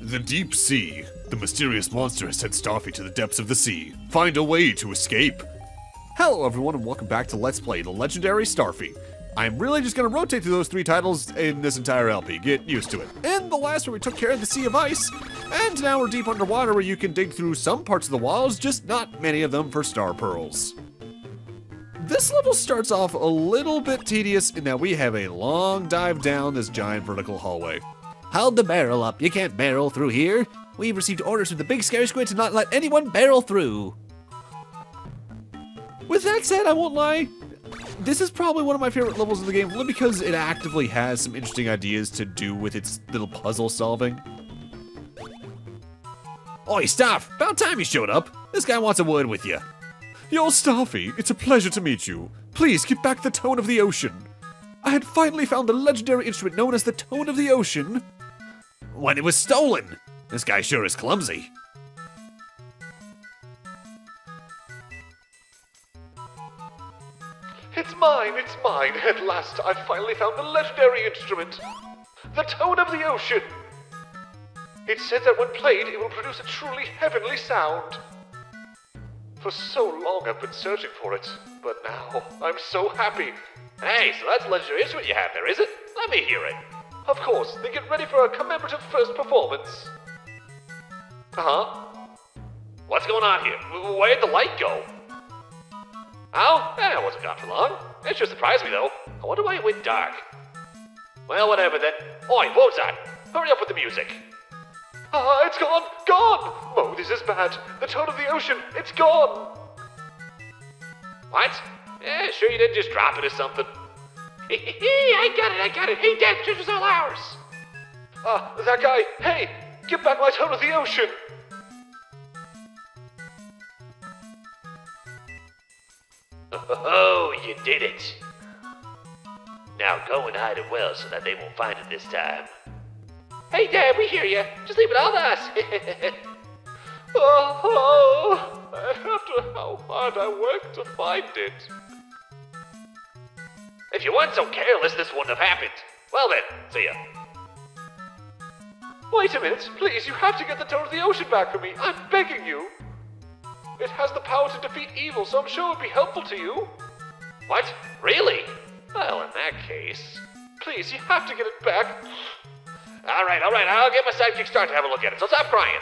The deep sea. The mysterious monster has sent Starfy to the depths of the sea. Find a way to escape. Hello everyone and welcome back to Let's Play the legendary Starfy. I'm really just going to rotate through those three titles in this entire LP, get used to it. In the last one we took care of the Sea of Ice, and now we're deep underwater where you can dig through some parts of the walls, just not many of them for star pearls. This level starts off a little bit tedious in that we have a long dive down this giant vertical hallway. Hold the barrel up, you can't barrel through here. We've received orders from the big scary squid to not let anyone barrel through. With that said, I won't lie, this is probably one of my favorite levels of the game, only because it actively has some interesting ideas to do with its little puzzle solving. Oi, Starf, about time you showed up. This guy wants a word with you. Yo, Starfy, it's a pleasure to meet you. Please give back the tone of the ocean. I had finally found the legendary instrument known as the Tone of the Ocean. When it was stolen. This guy sure is clumsy. It's mine. At last, I've finally found the legendary instrument. The Tone of the Ocean. It said that when played, it will produce a truly heavenly sound. For so long, I've been searching for it, but now, I'm so happy. Hey, so that's a legendary instrument you have there, is it? Let me hear it. Of course, they get ready for a commemorative first performance. What's going on here? Where'd the light go? Oh, it wasn't gone for long. It sure surprised me, though. I wonder why it went dark. Well, whatever then. Oi, Mozart, hurry up with the music. It's gone! Gone! Oh, this is bad. The Tone of the Ocean, it's gone! What? Sure you didn't just drop it or something? I got it. Hey, Dad, treasure's all ours. That guy. Hey, give back my Tone of the Ocean! Oh, you did it. Now go and hide it well so that they won't find it this time. Hey, Dad, we hear you. Just leave it all to us. After how hard I worked to find it. If you weren't so careless, this wouldn't have happened. Well then, see ya. Wait a minute, please, you have to get the Tone of the Ocean back for me. I'm begging you. It has the power to defeat evil, so I'm sure it would be helpful to you. What? Really? Well, in that case... Please, you have to get it back. All right, I'll get my sidekick Start to have a look at it, so stop crying.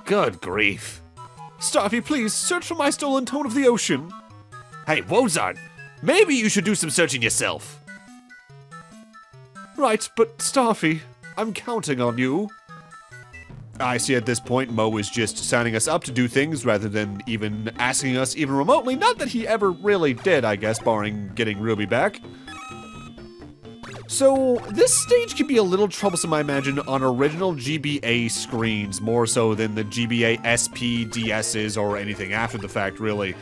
Good grief. Starfy, please, search for my stolen Tone of the Ocean. Hey, Wozart, maybe you should do some searching yourself. Right, but Starfy, I'm counting on you. I see at this point Mo is just signing us up to do things rather than even asking us even remotely. Not that he ever really did, I guess, barring getting Ruby back. So, this stage can be a little troublesome, I imagine, on original GBA screens, more so than the GBA SP, DSs, or anything after the fact, really.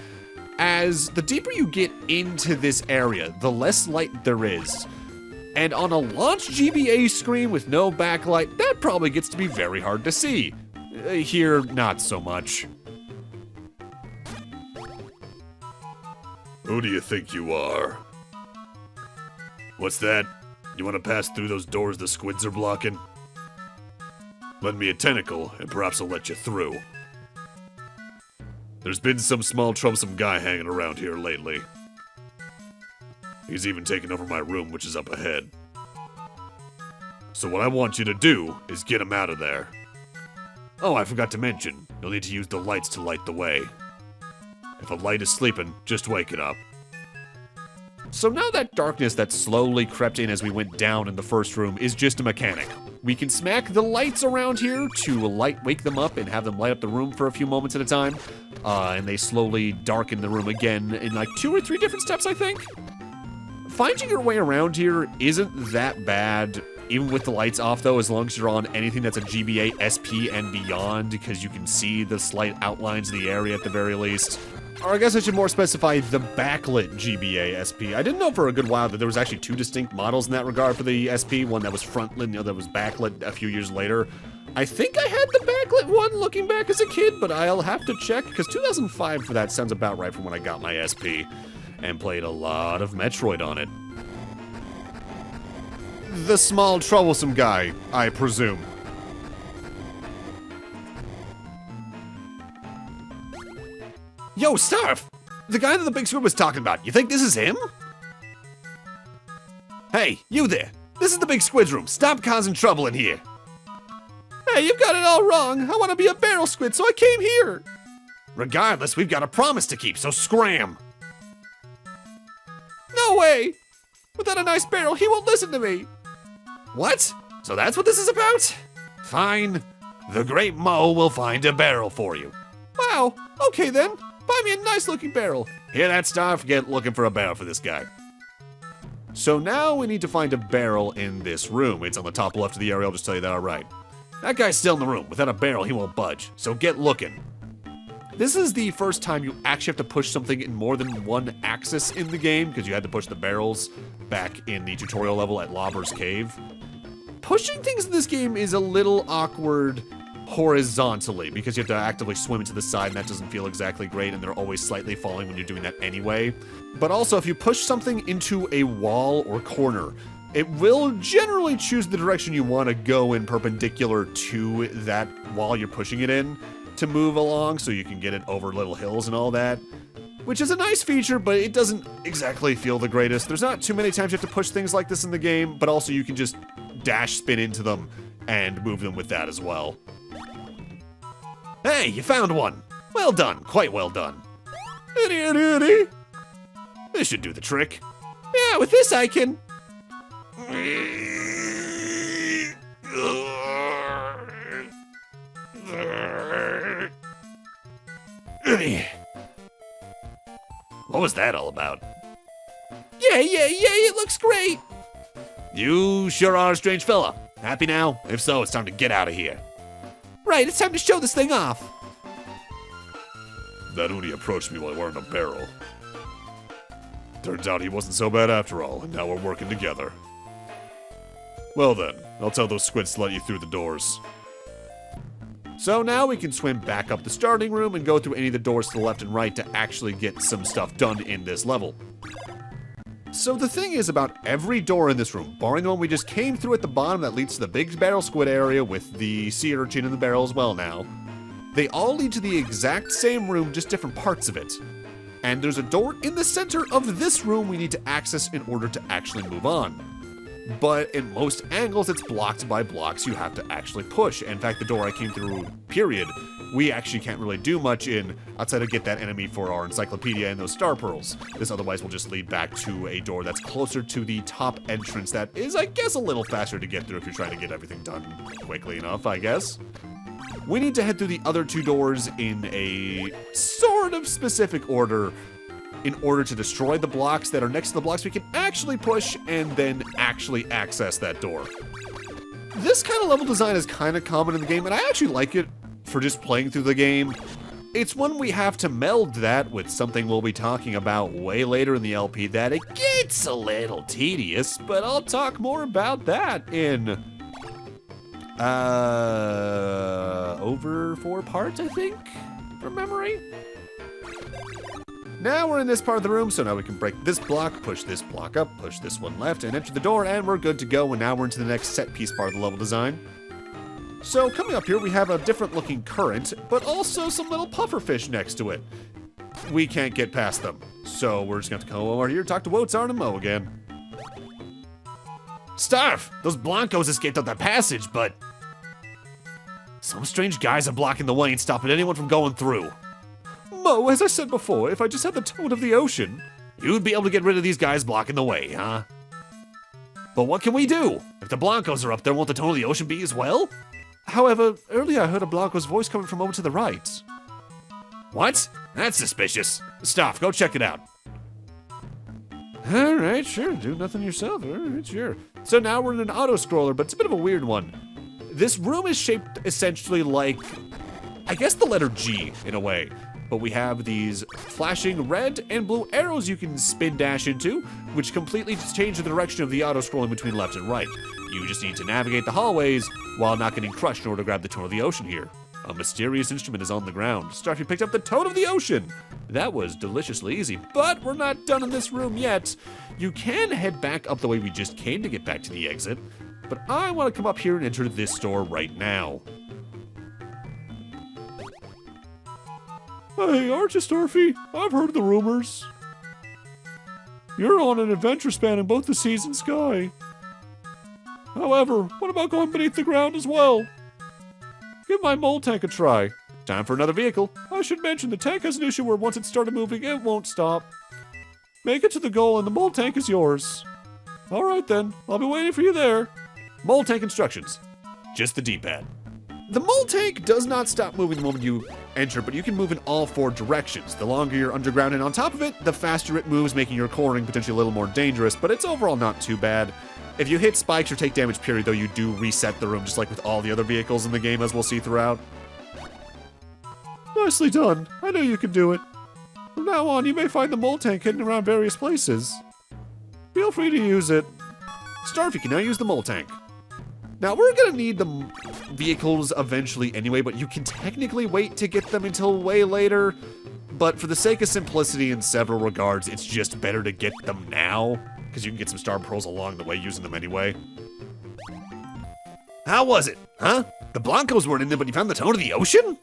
As the deeper you get into this area, the less light there is. And on a launch GBA screen with no backlight, that probably gets to be very hard to see. Here, not so much. Who do you think you are? What's that? You want to pass through those doors the squids are blocking? Lend me a tentacle, and perhaps I'll let you through. There's been some small troublesome guy hanging around here lately. He's even taken over my room, which is up ahead. So what I want you to do is get him out of there. Oh, I forgot to mention, you'll need to use the lights to light the way. If a light is sleeping, just wake it up. So now that darkness that slowly crept in as we went down in the first room is just a mechanic. We can smack the lights around here to wake them up and have them light up the room for a few moments at a time. And they slowly darken the room again in like 2 or 3 different steps, I think. Finding your way around here isn't that bad, even with the lights off though, as long as you're on anything that's a GBA SP and beyond, because you can see the slight outlines of the area at the very least. Or I guess I should more specify the backlit GBA SP. I didn't know for a good while that there was actually 2 distinct models in that regard for the SP, one that was frontlit, the other was backlit a few years later. I think I had the backlit one looking back as a kid, but I'll have to check, because 2005 for that sounds about right from when I got my SP. And played a lot of Metroid on it. The small, troublesome guy, I presume. Yo, Starf! The guy that the big squid was talking about, you think this is him? Hey, you there! This is the big squid's room. Stop causing trouble in here. Hey, you've got it all wrong. I want to be a barrel squid, so I came here. Regardless, we've got a promise to keep, so scram. No way! Without a nice barrel, he won't listen to me. What? So that's what this is about? Fine. The Great Mo will find a barrel for you. Wow, okay then. Buy me a nice looking barrel. Hear that, Star? Forget looking for a barrel for this guy. So now we need to find a barrel in this room. It's on the top left of the area, I'll just tell you that outright. That guy's still in the room. Without a barrel, he won't budge. So get looking. This is the first time you actually have to push something in more than one axis in the game, because you had to push the barrels back in the tutorial level at Lobber's Cave. Pushing things in this game is a little awkward horizontally, because you have to actively swim to the side, and that doesn't feel exactly great, and they're always slightly falling when you're doing that anyway. But also, if you push something into a wall or corner, it will generally choose the direction you want to go in perpendicular to that wall you're pushing it in to move along, so you can get it over little hills and all that. Which is a nice feature, but it doesn't exactly feel the greatest. There's not too many times you have to push things like this in the game, but also you can just dash spin into them and move them with that as well. Hey, you found one! Well done, quite well done. This should do the trick. Yeah, with this I can... What was that all about? Yeah, it looks great. You sure are a strange fella. Happy now? If so, it's time to get out of here. Right, it's time to show this thing off. That Uni approached me while wearing a barrel. Turns out he wasn't so bad after all, and now we're working together. Well then, I'll tell those squids to let you through the doors. So now we can swim back up the starting room and go through any of the doors to the left and right to actually get some stuff done in this level. So the thing is about every door in this room, barring the one we just came through at the bottom that leads to the big barrel squid area with the sea urchin in the barrel as well now, they all lead to the exact same room, just different parts of it. And there's a door in the center of this room we need to access in order to actually move on. But in most angles, it's blocked by blocks you have to actually push. In fact, the door I came through, period, we actually can't really do much in outside of get that enemy for our encyclopedia and those star pearls. This otherwise will just lead back to a door that's closer to the top entrance that is, I guess, a little faster to get through if you're trying to get everything done quickly enough, I guess. We need to head through the other two doors in a sort of specific order in order to destroy the blocks that are next to the blocks we can actually push and then actually access that door. This kind of level design is kind of common in the game, and I actually like it for just playing through the game. It's when we have to meld that with something we'll be talking about way later in the LP that it gets a little tedious, but I'll talk more about that in over 4 parts, I think, from memory. Now we're in this part of the room, so now we can break this block, push this block up, push this one left, and enter the door, and we're good to go, and now we're into the next set piece part of the level design. So coming up here, we have a different looking current, but also some little pufferfish next to it. We can't get past them, so we're just gonna have to come over here and talk to Wotzar and Mo again. Starf! Those Blancos escaped out that passage, but some strange guys are blocking the way and stopping anyone from going through. Mo, as I said before, if I just had the tone of the ocean, you'd be able to get rid of these guys blocking the way, huh? But what can we do? If the Blancos are up there, won't the tone of the ocean be as well? However, earlier I heard a Blanco's voice coming from over to the right. What? That's suspicious. Stop, go check it out. Alright, sure, do nothing yourself, alright, sure. So now we're in an auto-scroller, but it's a bit of a weird one. This room is shaped essentially like, I guess, the letter G, in a way. But we have these flashing red and blue arrows you can spin dash into, which completely change the direction of the auto-scrolling between left and right. You just need to navigate the hallways while not getting crushed in order to grab the tone of the ocean here. A mysterious instrument is on the ground. Starfy picked up the toad of the ocean. That was deliciously easy, but we're not done in this room yet. You can head back up the way we just came to get back to the exit, but I want to come up here and enter this door right now. Hey, aren't you Starfy? I've heard the rumors. You're on an adventure spanning both the seas and sky. However, what about going beneath the ground as well? Give my mole tank a try. Time for another vehicle. I should mention the tank has an issue where once it started moving, it won't stop. Make it to the goal and the mole tank is yours. Alright then, I'll be waiting for you there. Mole tank instructions. Just the D-pad. The mole tank does not stop moving the moment you enter, but you can move in all 4 directions. The longer you're underground and on top of it, the faster it moves, making your coring potentially a little more dangerous, but it's overall not too bad. If you hit spikes or take damage, period, though, you do reset the room, just like with all the other vehicles in the game, as we'll see throughout. Nicely done. I know you can do it. From now on, you may find the mole tank hidden around various places. Feel free to use it. Starfy can now use the mole tank. Now, we're gonna need the vehicles eventually anyway, but you can technically wait to get them until way later. But for the sake of simplicity in several regards, it's just better to get them now, because you can get some star pearls along the way using them anyway. How was it, huh? The Blancos weren't in there, but you found the Toad of the Ocean?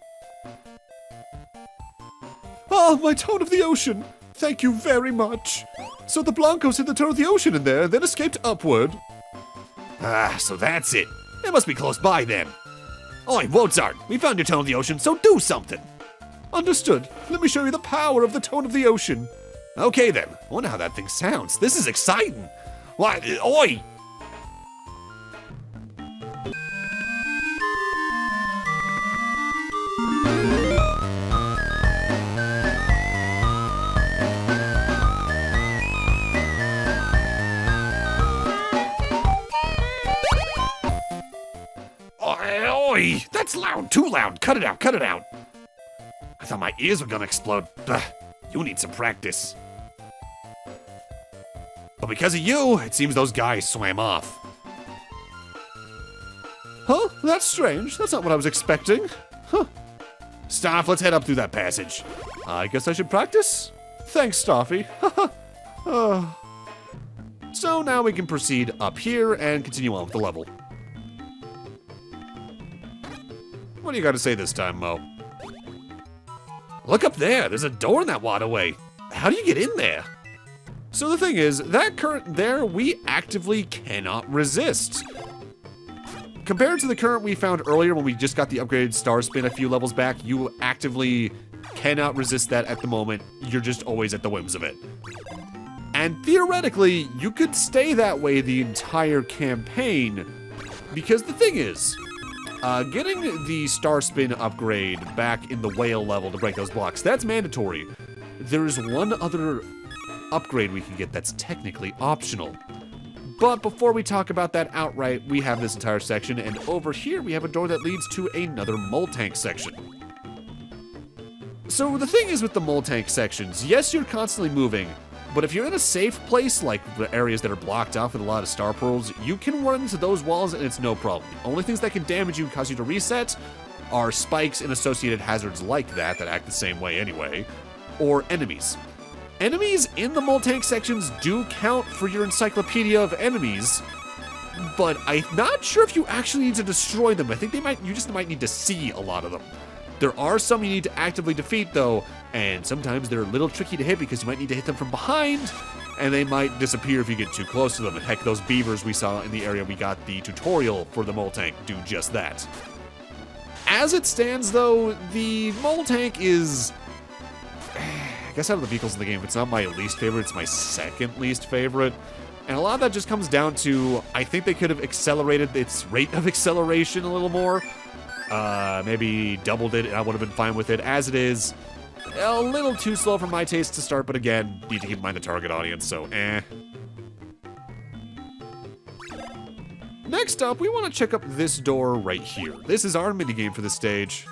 Oh, my Toad of the Ocean! Thank you very much. So the Blancos hid the Toad of the Ocean in there, then escaped upward. Ah, so that's it. It must be close by then. Oi, Mozart, we found your Toad of the Ocean, so do something. Understood. Let me show you the power of the Toad of the Ocean. Okay then, I wonder how that thing sounds. This is exciting. Why, oi! Oi! That's loud, too loud. Cut it out, cut it out. I thought my ears were gonna explode. Ugh, you need some practice. But because of you, it seems those guys swam off. Huh? That's strange. That's not what I was expecting. Huh. Starf, let's head up through that passage. I guess I should practice? Thanks, Starfy. So now we can proceed up here and continue on with the level. What do you got to say this time, Mo? Look up there. There's a door in that waterway. How do you get in there? So the thing is, that current there, we actively cannot resist. Compared to the current we found earlier when we just got the upgraded star spin a few levels back, you actively cannot resist that at the moment. You're just always at the whims of it. And theoretically, you could stay that way the entire campaign, because the thing is, getting the star spin upgrade back in the whale level to break those blocks, that's mandatory. There's one other upgrade we can get that's technically optional. But before we talk about that outright, we have this entire section, and over here we have a door that leads to another mole tank section. So the thing is with the mole tank sections, yes, you're constantly moving, but if you're in a safe place, like the areas that are blocked off with a lot of star pearls, you can run into those walls and it's no problem. The only things that can damage you and cause you to reset are spikes and associated hazards like that act the same way anyway, or enemies. Enemies in the mole tank sections do count for your encyclopedia of enemies, but I'm not sure if you actually need to destroy them. I think you just might need to see a lot of them. There are some you need to actively defeat though, and sometimes they're a little tricky to hit because you might need to hit them from behind, and they might disappear if you get too close to them. And heck, those beavers we saw in the area we got the tutorial for the mole tank do just that. As it stands though, the mole tank is, I guess out of the vehicles in the game, it's not my least favorite, it's my second least favorite. And a lot of that just comes down to, I think they could have accelerated its rate of acceleration a little more. Maybe doubled it and I would have been fine with it. As it is, a little too slow for my taste to start, but again, need to keep in mind the target audience, so Next up, we want to check up this door right here. This is our minigame for this stage.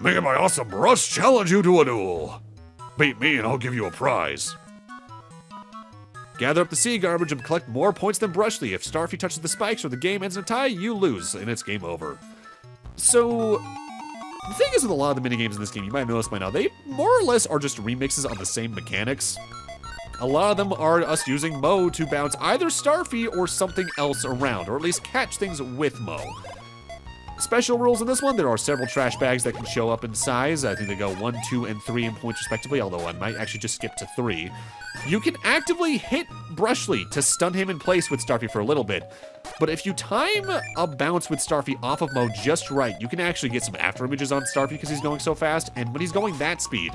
Me and my awesome brush challenge you to a duel. Beat me and I'll give you a prize. Gather up the sea garbage and collect more points than Brushly. If Starfy touches the spikes or the game ends in a tie, you lose, and it's game over. So, the thing is with a lot of the minigames in this game, you might notice by now, they more or less are just remixes on the same mechanics. A lot of them are us using Mo to bounce either Starfy or something else around, or at least catch things with Mo. Special rules in this one, there are several trash bags that can show up in size. I think they go 1, 2, and 3 in points respectively, although I might actually just skip to 3. You can actively hit Brushly to stun him in place with Starfy for a little bit, but if you time a bounce with Starfy off of Mo just right, you can actually get some after images on Starfy because he's going so fast, and when he's going that speed,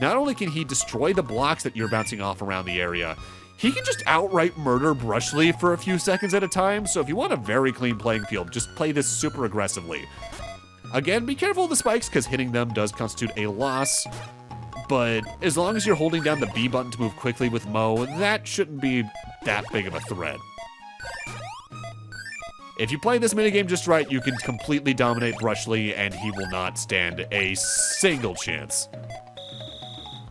not only can he destroy the blocks that you're bouncing off around the area, he can just outright murder Brushly for a few seconds at a time, so if you want a very clean playing field, just play this super aggressively. Again, be careful of the spikes, because hitting them does constitute a loss, but as long as you're holding down the B button to move quickly with Mo, that shouldn't be that big of a threat. If you play this minigame just right, you can completely dominate Brushly, and he will not stand a single chance.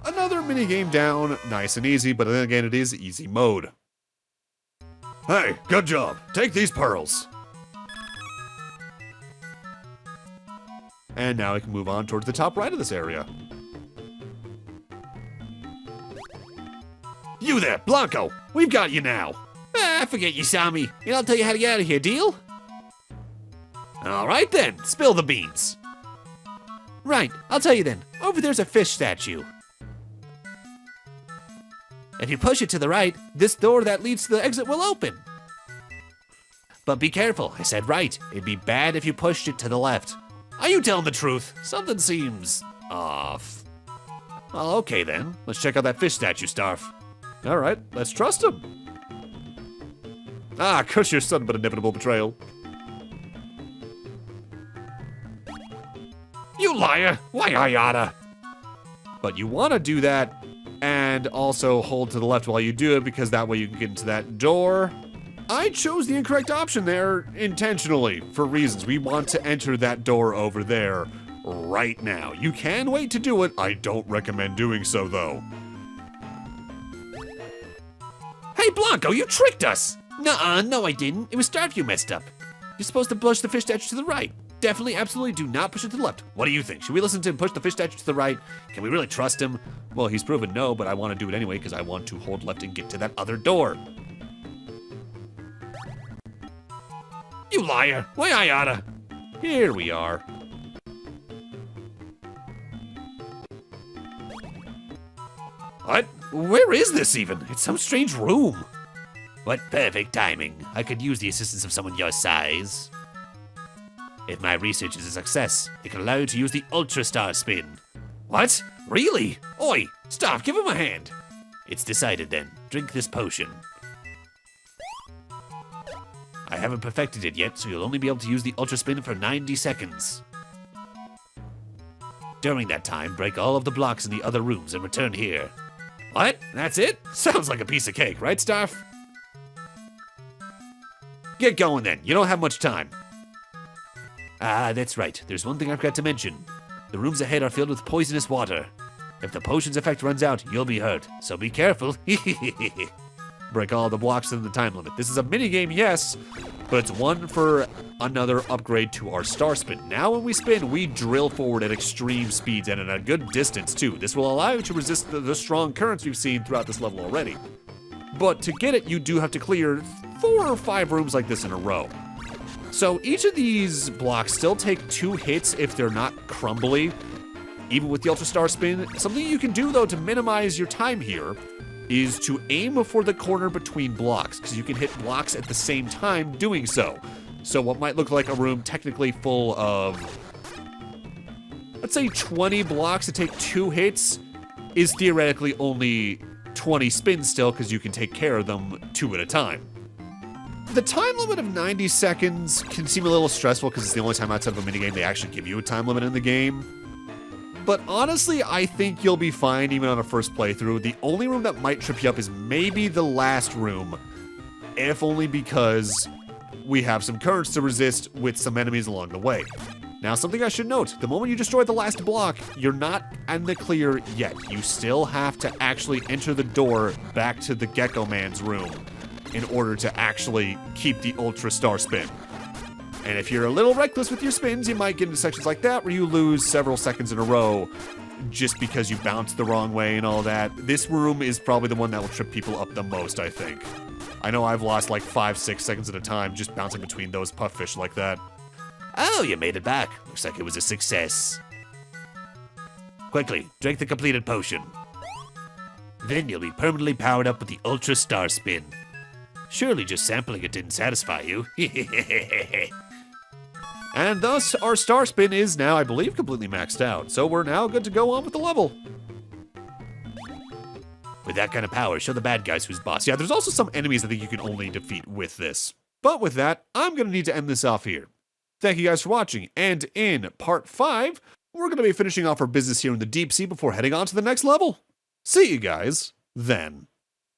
Another minigame down, nice and easy, but then again, it is easy mode. Hey, good job. Take these pearls. And now I can move on towards the top right of this area. You there, Blanco! We've got you now! I forget you saw me, and I'll tell you how to get out of here, deal? Alright then, spill the beans. Right, I'll tell you then. Over there's a fish statue. If you push it to the right, this door that leads to the exit will open. But be careful, I said right. It'd be bad if you pushed it to the left. Are you telling the truth? Something seems off. Well, okay then. Let's check out that fish statue, Starf. All right, let's trust him. Ah, curse your son, but inevitable betrayal. You liar! Why I oughta? But you want to do that and also hold to the left while you do it, because that way you can get into that door. I chose the incorrect option there intentionally for reasons. We want to enter that door over there right now. You can wait to do it. I don't recommend doing so, though. Hey, Blanco, you tricked us! Nuh-uh, no I didn't. It was Starfy you messed up. You're supposed to push the fish statue to the right. Definitely, absolutely do not push it to the left. What do you think? Should we listen to him push the fish statue to the right? Can we really trust him? Well, he's proven no, but I want to do it anyway because I want to hold left and get to that other door. You liar! Why I oughta? Here we are. What? Where is this even? It's some strange room. What perfect timing. I could use the assistance of someone your size. If my research is a success, it can allow you to use the Ultra Star Spin. What? Really? Oi, stop, give him a hand. It's decided then. Drink this potion. I haven't perfected it yet, so you'll only be able to use the Ultra Spin for 90 seconds. During that time, break all of the blocks in the other rooms and return here. What? That's it? Sounds like a piece of cake, right, Starf? Get going then, you don't have much time. Ah, that's right. There's one thing I forgot to mention. The rooms ahead are filled with poisonous water. If the potion's effect runs out, you'll be hurt, so be careful. Break all the blocks within the time limit. This is a minigame, yes, but it's one for another upgrade to our star spin. Now when we spin, we drill forward at extreme speeds and at a good distance too. This will allow you to resist the strong currents we've seen throughout this level already. But to get it, you do have to clear 4 or 5 rooms like this in a row. So each of these blocks still take 2 hits if they're not crumbly, even with the Ultra Star Spin. Something you can do, though, to minimize your time here is to aim for the corner between blocks, because you can hit blocks at the same time doing so. So what might look like a room technically full of, let's say 20 blocks to take 2 hits, is theoretically only 20 spins still, because you can take care of them 2 at a time. The time limit of 90 seconds can seem a little stressful because it's the only time outside of a minigame they actually give you a time limit in the game. But honestly, I think you'll be fine even on a first playthrough. The only room that might trip you up is maybe the last room, if only because we have some currents to resist with some enemies along the way. Now, something I should note, the moment you destroy the last block, you're not in the clear yet. You still have to actually enter the door back to the Gecko Man's room in order to actually keep the Ultra Star Spin. And if you're a little reckless with your spins, you might get into sections like that where you lose several seconds in a row just because you bounced the wrong way and all that. This room is probably the one that will trip people up the most, I think. I know I've lost like 5-6 seconds at a time just bouncing between those puffish like that. Oh, you made it back. Looks like it was a success. Quickly, drink the completed potion. Then you'll be permanently powered up with the Ultra Star Spin. Surely just sampling it didn't satisfy you. And thus, our star spin is now, I believe, completely maxed out. So we're now good to go on with the level. With that kind of power, show the bad guys who's boss. Yeah, there's also some enemies I think you can only defeat with this. But with that, I'm going to need to end this off here. Thank you guys for watching, and in part 5, we're going to be finishing off our business here in the deep sea before heading on to the next level. See you guys then.